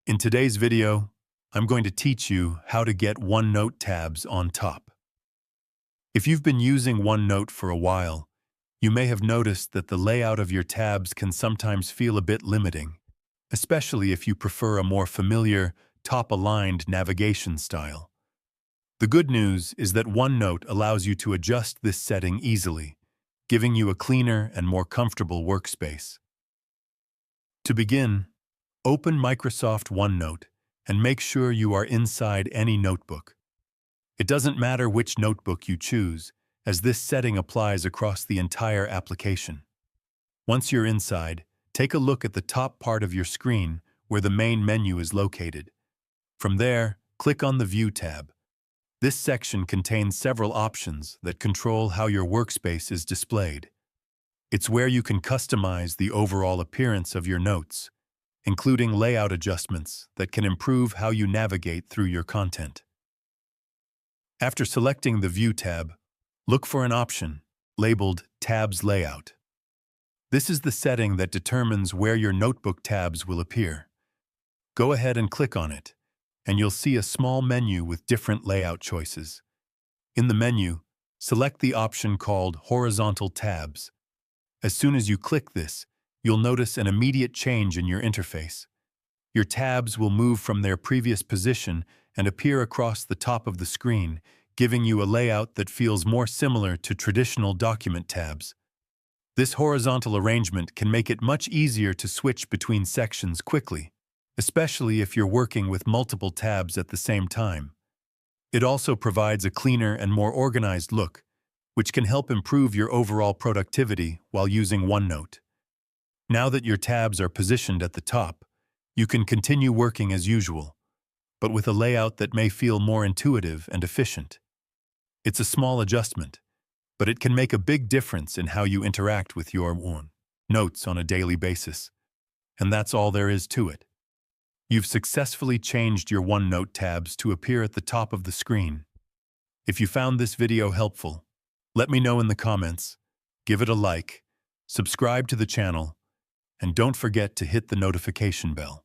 In today's video, I'm going to teach you how to get OneNote tabs on top. If you've been using OneNote for a while, you may have noticed that the layout of your tabs can sometimes feel a bit limiting, especially if you prefer a more familiar, top-aligned navigation style. The good news is that OneNote allows you to adjust this setting easily, giving you a cleaner and more comfortable workspace. To begin, open Microsoft OneNote and make sure you are inside any notebook. It doesn't matter which notebook you choose, as this setting applies across the entire application. Once you're inside, take a look at the top part of your screen where the main menu is located. From there, click on the View tab. This section contains several options that control how your workspace is displayed. It's where you can customize the overall appearance of your notes, including layout adjustments that can improve how you navigate through your content. After selecting the View tab, look for an option labeled Tabs Layout. This is the setting that determines where your notebook tabs will appear. Go ahead and click on it, and you'll see a small menu with different layout choices. In the menu, select the option called Horizontal Tabs. As soon as you click this, you'll notice an immediate change in your interface. Your tabs will move from their previous position and appear across the top of the screen, giving you a layout that feels more similar to traditional document tabs. This horizontal arrangement can make it much easier to switch between sections quickly, especially if you're working with multiple tabs at the same time. It also provides a cleaner and more organized look, which can help improve your overall productivity while using OneNote. Now that your tabs are positioned at the top, you can continue working as usual, but with a layout that may feel more intuitive and efficient. It's a small adjustment, but it can make a big difference in how you interact with your notes on a daily basis. And that's all there is to it. You've successfully changed your OneNote tabs to appear at the top of the screen. If you found this video helpful, let me know in the comments, give it a like, subscribe to the channel, and don't forget to hit the notification bell.